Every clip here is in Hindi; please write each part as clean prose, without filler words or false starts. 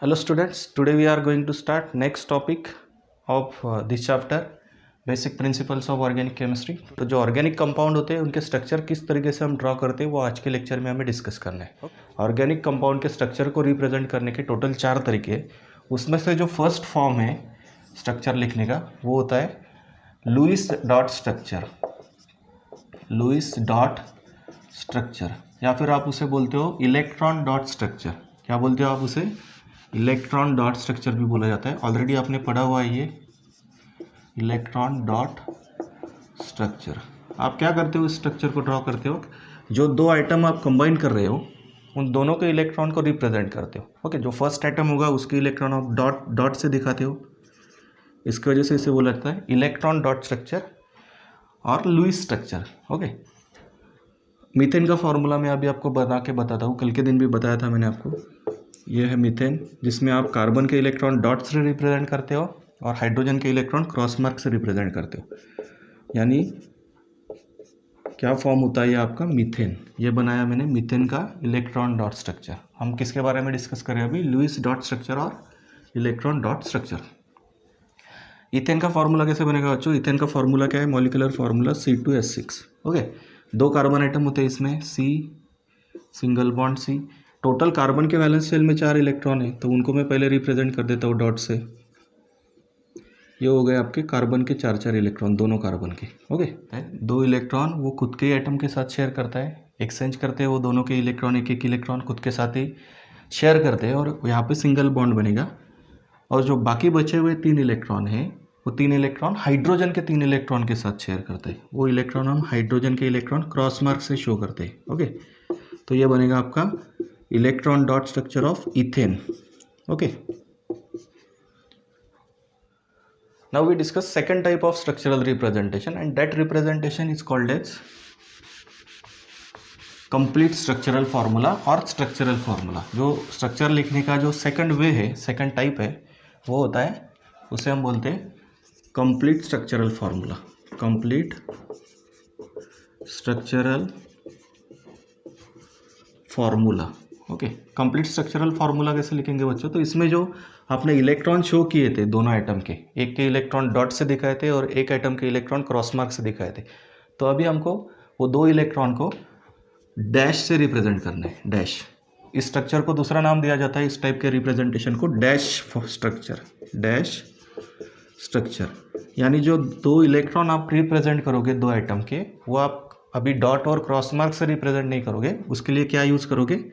Hello students, today we are going to start next topic of this chapter basic principles of organic chemistry. तो जो ऑर्गेनिक कंपाउंड होते हैं उनके स्ट्रक्चर किस तरीके से हम ड्रॉ करते हैं वो आज के लेक्चर में हमें डिस्कस करना है। ऑर्गेनिक कंपाउंड के स्ट्रक्चर को रिप्रेजेंट करने के टोटल 4 तरीके हैं। उसमें से जो फर्स्ट फॉर्म है स्ट्रक्चर लिखने का वो होता है Lewis dot structure. Lewis dot structure या फिर आप उसे बोलते हो इलेक्ट्रॉन डॉट स्ट्रक्चर। क्या बोलते हो आप उसे? इलेक्ट्रॉन डॉट स्ट्रक्चर भी बोला जाता है। ऑलरेडी आपने पढ़ा हुआ है ये इलेक्ट्रॉन डॉट स्ट्रक्चर। आप क्या करते हो? इस स्ट्रक्चर को ड्रॉ करते हो, जो दो आइटम आप कंबाइन कर रहे हो उन दोनों के इलेक्ट्रॉन को रिप्रेजेंट करते हो। ओके, जो फर्स्ट आइटम होगा उसके इलेक्ट्रॉन आप डॉट डॉट से दिखाते हो। इसकी वजह से इसे बोला जाता है इलेक्ट्रॉन डॉट स्ट्रक्चर और लुईस स्ट्रक्चर। ओके, मीथेन का फॉर्मूला मैं अभी आपको बता के बताता हूँ। कल के दिन भी बताया था मैंने आपको। ये है मीथेन, जिसमें आप कार्बन के इलेक्ट्रॉन डॉट से रिप्रेजेंट करते हो और हाइड्रोजन के इलेक्ट्रॉन क्रॉस मार्क से रिप्रेजेंट करते हो। यानी क्या फॉर्म होता है ये आपका मीथेन। ये बनाया मैंने मीथेन का इलेक्ट्रॉन डॉट स्ट्रक्चर। हम किसके बारे में डिस्कस करें अभी? लुईस डॉट स्ट्रक्चर और इलेक्ट्रॉन डॉट स्ट्रक्चर। इथेन का फॉर्मूला कैसे बनेगा बच्चों? इथेन का फॉर्मूला क्या है? Molecular formula C2H6। Okay, 2 carbon atom होते हैं इसमें, C single bond C। Total carbon के वैलेंस शेल में 4 इलेक्ट्रॉन है, तो उनको मैं पहले रिप्रेजेंट कर देता हूँ डॉट से। ये हो गए आपके कार्बन के 4 इलेक्ट्रॉन, दोनों कार्बन के। ओके, 2 इलेक्ट्रॉन वो खुद के एटम के साथ शेयर करता है, एक्सचेंज करते हैं वो दोनों के इलेक्ट्रॉन, एक इलेक्ट्रॉन खुद के साथ ही शेयर करते हैं और यहाँ पे सिंगल बॉन्ड बनेगा। और जो बाकी बचे हुए 3 इलेक्ट्रॉन हैं वो 3 इलेक्ट्रॉन हाइड्रोजन के 3 इलेक्ट्रॉन के साथ शेयर करते हैं। वो इलेक्ट्रॉन हम हाइड्रोजन के इलेक्ट्रॉन क्रॉस मार्क से शो करते हैं। ओके, तो ये बनेगा आपका electron dot structure of ethane. Okay, now we discuss second type of structural representation and that representation is called as complete structural formula or structural formula। जो स्ट्रक्चर लिखने का जो सेकंड वे है, सेकंड टाइप है, वो होता है, उसे हम बोलते हैं complete structural formula. Complete structural formula. Okay, complete structural formula कैसे लिखेंगे बच्चों? तो इसमें जो आपने इलेक्ट्रॉन शो किए थे दोनों आइटम के, एक के इलेक्ट्रॉन डॉट से दिखाए थे और एक आइटम के इलेक्ट्रॉन क्रॉस मार्क से दिखाए थे। तो अभी हमको वो 2 इलेक्ट्रॉन को डैश से रिप्रेजेंट करना है। डैश, इस स्ट्रक्चर को दूसरा नाम दिया जाता है इस टाइप के रिप्रेजेंटेशन को डैश स्ट्रक्चर। डैश स्ट्रक्चर यानी जो 2 इलेक्ट्रॉन आप रिप्रेजेंट करोगे 2 आइटम के, वो आप अभी डॉट और क्रॉस मार्क से रिप्रेजेंट नहीं करोगे। उसके लिए क्या यूज़ करोगे?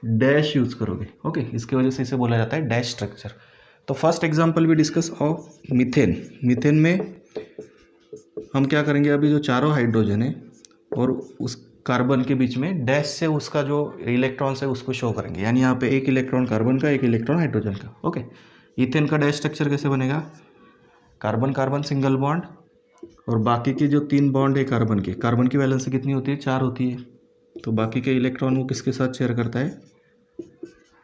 डैश यूज़ करोगे। ओके, इसकी वजह से इसे बोला जाता है डैश स्ट्रक्चर। तो फर्स्ट एग्जांपल भी डिस्कस ऑफ मीथेन। मीथेन में हम क्या करेंगे? अभी जो चारों हाइड्रोजन है और उस कार्बन के बीच में डैश से उसका जो इलेक्ट्रॉन्स है उसको शो करेंगे। यानी यहाँ पे 1 इलेक्ट्रॉन कार्बन का, 1 इलेक्ट्रॉन हाइड्रोजन का। ओके, इथेन का डैश स्ट्रक्चर कैसे बनेगा? कार्बन कार्बन सिंगल बॉन्ड और बाकी के जो 3 बॉन्ड है कार्बन के, कार्बन की वैलेंसी कितनी होती है? 4 होती है। तो बाकी के इलेक्ट्रॉन वो किसके साथ शेयर करता है?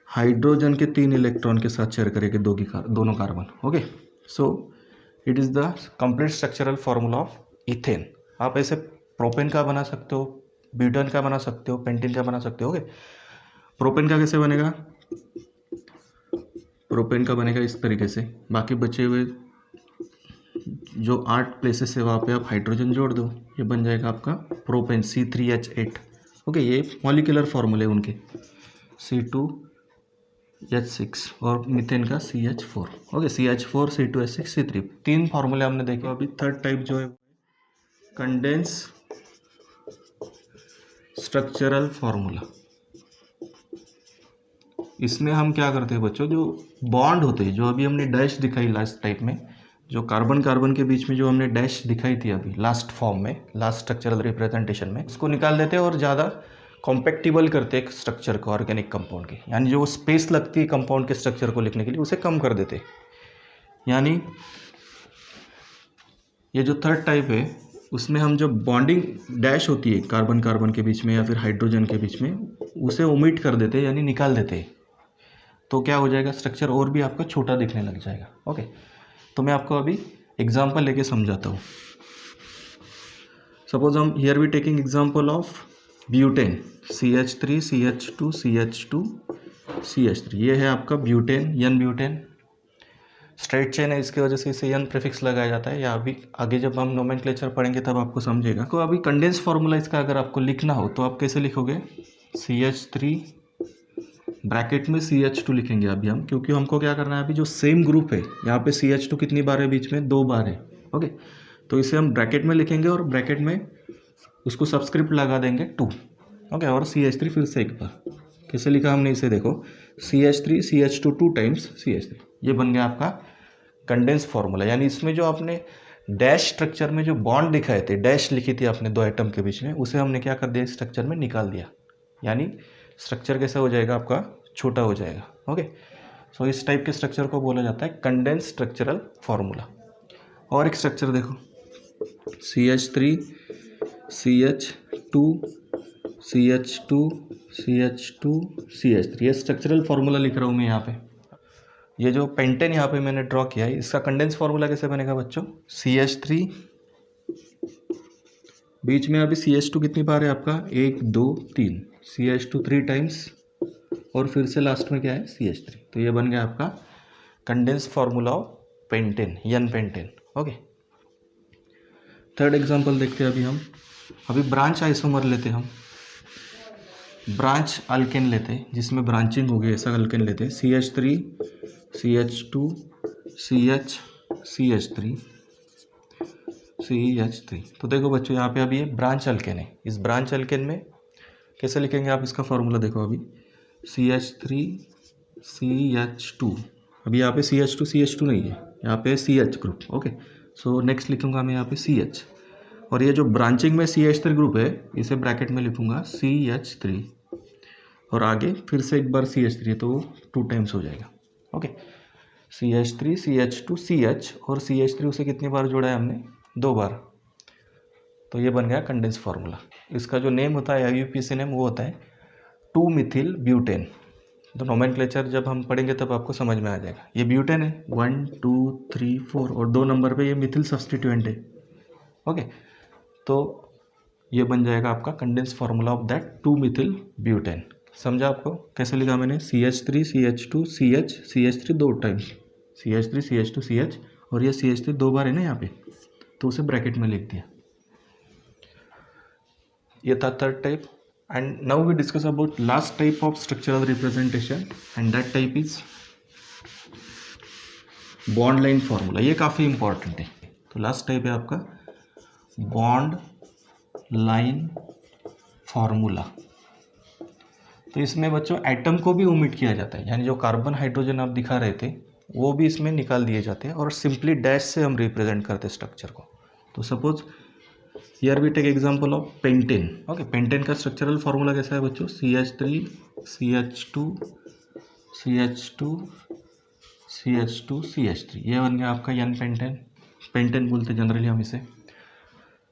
हाइड्रोजन के 3 इलेक्ट्रॉन के साथ शेयर करेंगे दोनों carbon. Okay, so it is the complete structural formula of ethane. आप ऐसे प्रोपेन का बना सकते हो, ब्यूटेन का बना सकते हो, पेंटेन का बना सकते हो। ओके, प्रोपेन का कैसे बनेगा? प्रोपेन का बनेगा इस तरीके से। बाकी बचे हुए जो 8 प्लेसेस है वहाँ पे आप हाइड्रोजन जोड़ दो, ये बन जाएगा आपका प्रोपेन C3H8। ओके, ये मॉलिक्यूलर फार्मूले उनके C2H6 और मीथेन का CH4। Okay, CH4 C2H6 C3, 3 फार्मूले हमने देखे। अभी थर्ड टाइप जो है कंडेंस स्ट्रक्चरल फार्मूला। इसमें हम क्या करते हैं बच्चों? जो बॉन्ड होते हैं, जो अभी हमने डैश दिखाई लास्ट टाइप में, जो कार्बन कार्बन के बीच में जो हमने डैश दिखाई थी अभी लास्ट फॉर्म में, लास्ट स्ट्रक्चरल रिप्रेजेंटेशन में, उसको निकाल देते हैं और ज़्यादा कॉम्पैक्टिबल करते हैं स्ट्रक्चर को ऑर्गेनिक कंपाउंड के। यानी जो स्पेस लगती है कंपाउंड के स्ट्रक्चर को लिखने के लिए उसे कम कर देते हैं। यानी ये जो थर्ड टाइप है उसमें हम जो बॉन्डिंग डैश होती है कार्बन कार्बन के बीच में या फिर हाइड्रोजन के बीच में, उसे ओमिट कर देते हैं, यानी निकाल देते हैं। तो क्या हो जाएगा? स्ट्रक्चर और भी आपका छोटा दिखने लग जाएगा। ओके, तो मैं आपको अभी एग्जांपल लेके समझाता हूँ। सपोज हम here we taking example of butane CH3 CH2 CH2 CH3, ये है आपका butane, n butane. Straight chain है, इसकी वजह से इसे एन प्रीफिक्स लगाया जाता है, या अभी आगे जब हम नोमेनक्लेचर पढ़ेंगे तब आपको समझेगा। तो अभी कंडेंस फार्मूला इसका अगर आपको लिखना हो तो आप कैसे लिखोगे, CH3 ब्रैकेट में CH2 लिखेंगे अभी हम, क्योंकि हमको क्या करना है, अभी जो सेम ग्रुप है यहाँ पे CH2 कितनी बार है, बीच में 2 बार है। ओके, तो इसे हम ब्रैकेट में लिखेंगे और ब्रैकेट में उसको सबस्क्रिप्ट लगा देंगे 2। ओके, और CH3 फिर से एक बार, कैसे लिखा हमने इसे देखो, CH3 CH2 2 टाइम्स CH3, ये बन गया आपका कंडेंस फार्मूला। यानी इसमें जो आपने डैश स्ट्रक्चर में जो बॉन्ड दिखाए थे, डैश लिखी थी आपने 2 एटम के बीच में, उसे हमने क्या कर दिया, स्ट्रक्चर में निकाल दिया। यानी स्ट्रक्चर कैसा हो जाएगा, आपका छोटा हो जाएगा। ओके, सो इस टाइप के स्ट्रक्चर को बोला जाता है कंडेंस स्ट्रक्चरल फार्मूला। और एक स्ट्रक्चर देखो, CH3 CH2 CH2 CH2 CH3, ये स्ट्रक्चरल फार्मूला लिख रहा हूँ मैं यहाँ पे। ये जो पेंटेन यहाँ पे मैंने ड्रॉ किया है, इसका कंडेंस फार्मूला कैसे बनेगा बच्चों, CH3 बीच में अभी CH2 कितनी बार है आपका, 1 2 3, CH2 3 टाइम्स, और फिर से लास्ट में क्या है, CH3। तो ये बन गया आपका condense formula of pentane, n pentane. Okay, third example देखते हैं अभी हम। अभी ब्रांच आइसोमर लेते हैं हम, ब्रांच अल्केन लेते हैं जिसमें ब्रांचिंग हो गई, ऐसा अल्केन लेते हैं, CH3 CH2 CH CH3 CH3। तो देखो बच्चों, यहाँ पे अभी ये ब्रांच अल्केन है। इस ब्रांच अल्केन में कैसे लिखेंगे आप, इसका फॉर्मूला देखो अभी, CH3 CH2, अभी यहाँ पे CH2 नहीं है, यहाँ पे CH group. Okay, so next लिखूंगा मैं यहाँ पे CH, और ये जो ब्रांचिंग में CH3 ग्रुप है इसे ब्रैकेट में लिखूंगा CH3, और आगे फिर से एक बार CH3, तो 2 टाइम्स हो जाएगा। ओके, CH3 CH2 CH, और CH3 उसे कितनी बार जोड़ा है हमने, 2 बार। तो ये बन गया कंडेंस फार्मूला। इसका जो नेम होता है IUPAC नेम, वो होता है 2 मिथिल ब्यूटेन। तो नोमेनक्लेचर जब हम पढ़ेंगे तब आपको समझ में आ जाएगा। ये ब्यूटेन है 1 2 3 4, और 2 नंबर पे ये मिथिल सब्सटीट्यूएंट है। ओके, तो ये बन जाएगा आपका condense formula of that 2 methyl butane. समझा आपको कैसे लिखा मैंने, CH3 CH2 CH CH3 2 times, CH3 CH2 CH, और ये CH3 2 बार है ना यहाँ पे, तो उसे ब्रैकेट में लिख दिया। ये था third type. And now we discuss about last type of structural representation, and that type is bond line formula. ये काफ़ी इंपॉर्टेंट है। तो लास्ट टाइप है आपका बॉन्ड लाइन फार्मूला। तो इसमें बच्चों एटम को भी ओमिट किया जाता है, यानी जो कार्बन हाइड्रोजन आप दिखा रहे थे वो भी इसमें निकाल दिए जाते हैं, और सिंपली डैश से हम रिप्रेजेंट करते हैं स्ट्रक्चर को। तो suppose here we take example of pentane. Okay, pentane का स्ट्रक्चरल फार्मूला कैसा है बच्चों, CH3 CH2 CH2 CH2 CH3, ये बन गया आपका एन पेंटेन। पेंटेन बोलते जनरली हम इसे।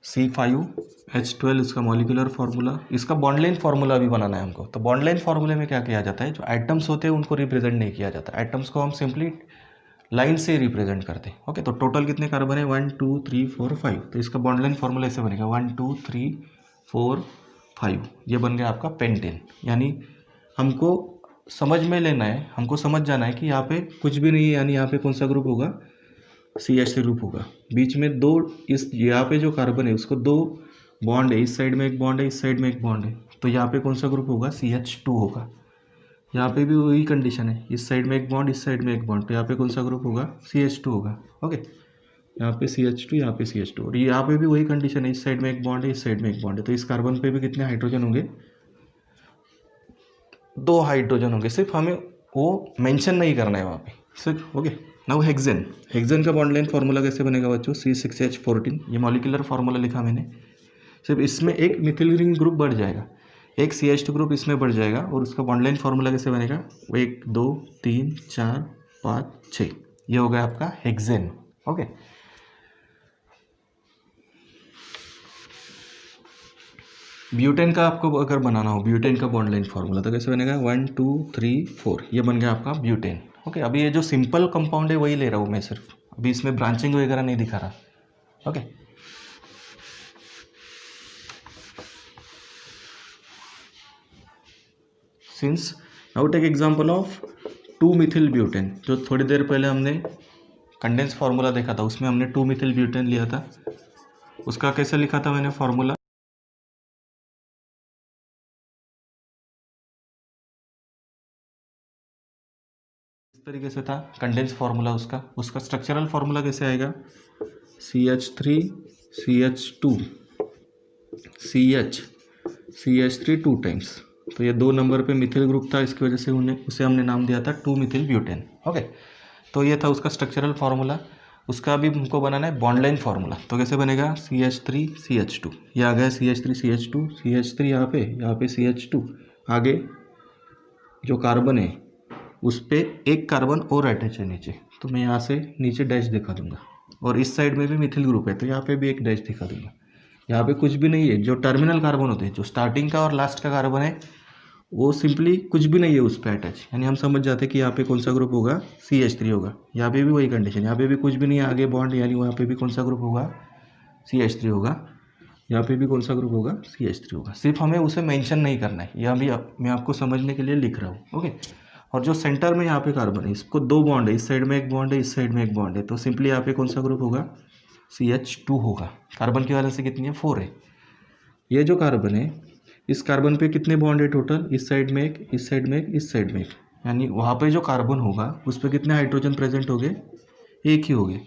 C5H12 इसका मॉलिक्यूलर फार्मूला। इसका बॉन्ड लाइन फार्मूला भी बनाना है हमको। तो बॉन्ड लाइन फार्मूले में क्या किया जाता है, जो एटम्स होते हैं उनको रिप्रेजेंट नहीं किया जाता, एटम्स को हम सिंपली लाइन से रिप्रेजेंट करते हैं। ओके, तो टोटल कितने कार्बन है, 1 2 3 4 5। तो इसका बॉन्ड लाइन फार्मूला ऐसे बनेगा 1 2 3 4 5, ये बन गया आपका पेंटेन। यानी हमको समझ में लेना है, हमको समझ जाना है कि यहाँ पे कुछ भी नहीं है, यानी यहाँ पे कौन सा ग्रुप होगा, CH3 ग्रुप होगा। बीच में 2, इस यहाँ पे जो कार्बन है उसको 2 बॉन्ड है, इस साइड में एक बॉन्ड है, इस साइड में एक बॉन्ड है, तो यहाँ पे कौन सा ग्रुप होगा, CH2 होगा। यहाँ पे भी वही कंडीशन है, इस साइड में एक बॉन्ड, इस साइड में एक बॉन्ड, तो यहाँ पे कौन सा ग्रुप होगा, CH2 होगा। ओके, यहाँ पे CH2, यहाँ पे CH2, और यहाँ पे भी वही कंडीशन है, इस साइड में एक बॉन्ड है, इस साइड में एक बॉन्ड है, तो इस कार्बन पे भी कितने हाइड्रोजन होंगे, 2 हाइड्रोजन होंगे। सिर्फ हमें वो मेंशन नहीं करना है वहाँ पे सिर्फ। Okay, now hexane. हेक्सेन का बॉन्ड लाइन फार्मूला कैसे बनेगा बच्चों, C6H14, ये मॉलिक्यूलर फार्मूला लिखा मैंने। सिर्फ इसमें एक मिथिल रिंग ग्रुप बढ़ जाएगा, एक CH2 ग्रुप इसमें बढ़ जाएगा, और उसका बॉन्ड लाइन फार्मूला कैसे बनेगा, 1 2 3 4 5 6, ये हो गया आपका हेक्सेन। ओके, ब्यूटेन का आपको अगर बनाना हो, ब्यूटेन का बॉन्ड लाइन फार्मूला तो कैसे बनेगा, 1 2 3 4, ये बन गया आपका ब्यूटेन। ओके, अभी ये जो सिंपल कंपाउंड है वही ले रहा हूँ मैं सिर्फ, अभी इसमें ब्रांचिंग वगैरह नहीं दिखा रहा। Okay, since now take example of 2 methyl butane, जो थोड़ी देर पहले हमने कंडेंस फार्मूला देखा था, उसमें हमने 2 मिथिल ब्यूटेन लिया था। उसका कैसे लिखा था मैंने फार्मूला, इस तरीके से था कंडेंस फार्मूला उसका स्ट्रक्चरल फार्मूला कैसे आएगा, CH3 CH3 2 टाइम्स। तो ये 2 नंबर पे मिथिल ग्रुप था, इसकी वजह से उसे हमने नाम दिया था 2 मिथिल ब्यूटेन। ओके, तो ये था उसका स्ट्रक्चरल फार्मूला। उसका भी हमको बनाना है बॉन्ड लाइन फार्मूला। तो कैसे बनेगा, CH3 CH2, ये आ गया CH3 CH2, CH3 यहाँ पे CH2, आगे जो कार्बन है उस पर एक कार्बन और अटैच है नीचे, तो मैं यहाँ से नीचे डैश दिखा दूंगा, और इस साइड में भी मिथिल ग्रुप है तो यहाँ पे भी एक डैश दिखा दूंगा। यहाँ पे कुछ भी नहीं है, जो टर्मिनल कार्बन होते हैं, जो स्टार्टिंग का और लास्ट का कार्बन है, वो सिंपली कुछ भी नहीं है उस पर अटैच, यानी हम समझ जाते हैं कि यहाँ पे कौन सा ग्रुप होगा, CH3 होगा। यहाँ पे भी वही कंडीशन, यहाँ पे भी कुछ भी नहीं है आगे बॉन्ड, यानी वहाँ पे भी कौन सा ग्रुप होगा, CH3 होगा। यहाँ पे भी कौन सा ग्रुप होगा, CH3 होगा। सिर्फ हमें उसे मेंशन नहीं करना है, यह भी मैं आपको समझने के लिए लिख रहा हूँ। ओके, और जो सेंटर में यहाँ पे कार्बन है, इसको 2 बॉन्ड है, इस साइड में एक बॉन्ड है, इस साइड में एक बॉन्ड है, तो सिंपली यहाँ पे कौन सा ग्रुप होगा, CH2 होगा। कार्बन की वजह से कितनी है, 4 है। ये जो कार्बन है, इस कार्बन पे कितने बॉन्ड है टोटल, इस साइड में एक, इस साइड में एक, इस साइड में एक, यानी वहाँ पे जो कार्बन होगा उस पर कितने हाइड्रोजन प्रेजेंट हो गए, एक ही हो गए।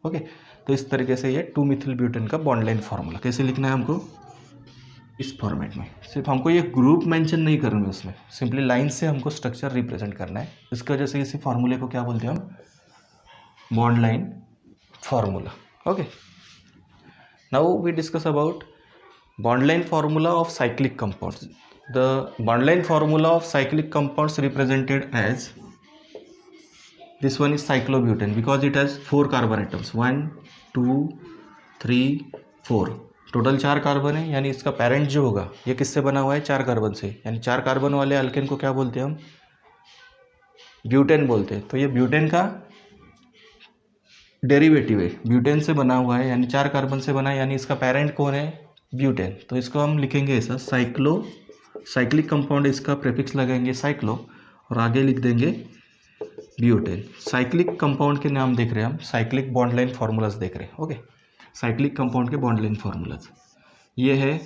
ओके, तो इस तरीके से ये 2 मिथिल ब्यूटेन का बॉन्ड लाइन फार्मूला कैसे लिखना है हमको, इस फॉर्मेट में। सिर्फ हमको ये ग्रुप मेंशन नहीं करना है उसमें, सिंपली लाइन से हमको स्ट्रक्चर रिप्रेजेंट करना है। इसकी वजह से इसी फार्मूले को क्या बोलते हैं हम, bond line formula. Okay, now we discuss about bond line formula of cyclic compounds. The bond line formula of cyclic compounds represented as, this one is cyclobutane because it has 4 carbon atoms, 1 2 3 4, total 4 carbon है, यानी इसका पेरेंट जो होगा ये किससे बना हुआ है, 4 कार्बन से, यानी 4 कार्बन वाले अल्केन को क्या बोलते हैं हम, ब्यूटेन बोलते हैं। तो ये ब्यूटेन का डेरिवेटिव है, ब्यूटेन से बना हुआ है, यानी 4 कार्बन से बना है, यानी इसका पेरेंट कौन है, ब्यूटेन। तो इसको हम लिखेंगे ऐसा, साइक्लिक कंपाउंड, इसका प्रीफिक्स लगाएंगे साइक्लो और आगे लिख देंगे ब्यूटेन। साइक्लिक कंपाउंड के नाम देख रहे हैं हम, साइक्लिक बॉन्ड लाइन फार्मूलाज देख रहे हैं। ओके, साइक्लिक कंपाउंड के बॉन्ड लाइन फार्मूलाज ये है,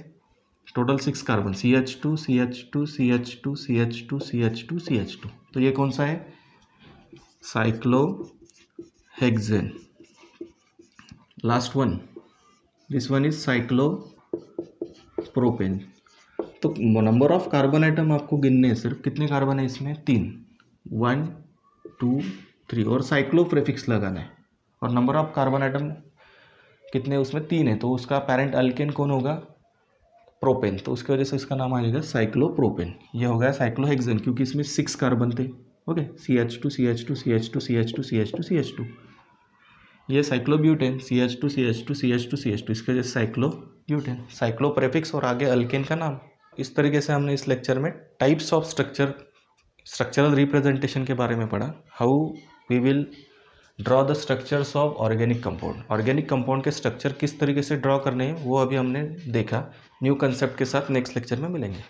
total 6 carbon, CH2 CH2 CH2 CH2 CH2 CH2। तो ये कौन सा है, cyclohexane. Last one, this one is cyclopropane. तो नंबर ऑफ कार्बन आइटम आपको गिनने हैं, सिर्फ कितने कार्बन है इसमें, 3, 1 2 3, और साइक्लो प्रीफिक्स लगाना है। और नंबर ऑफ कार्बन आइटम कितने उसमें, 3 है, तो उसका पेरेंट अल्केन कौन होगा, प्रोपेन, तो उसकी वजह से इसका नाम आ जाएगा साइक्लोप्रोपेन। ये हो गया साइक्लोहेक्सेन, क्योंकि इसमें 6 कार्बन थे। Okay, CH2 CH2 CH2 CH2 CH2 CH2। ये cyclobutane, CH2 CH2 CH2 CH2, इसके वजह से साइक्लोब्यूटेन, साइक्लो प्रीफिक्स और आगे अल्केन का नाम। इस तरीके से हमने इस लेक्चर में टाइप्स ऑफ स्ट्रक्चरल रिप्रेजेंटेशन के बारे में पढ़ा, how we will draw the structures of organic compound. Organic compound के स्ट्रक्चर किस तरीके से ड्रॉ करने हैं वो अभी हमने देखा। न्यू कंसेप्ट के साथ नेक्स्ट लेक्चर में मिलेंगे।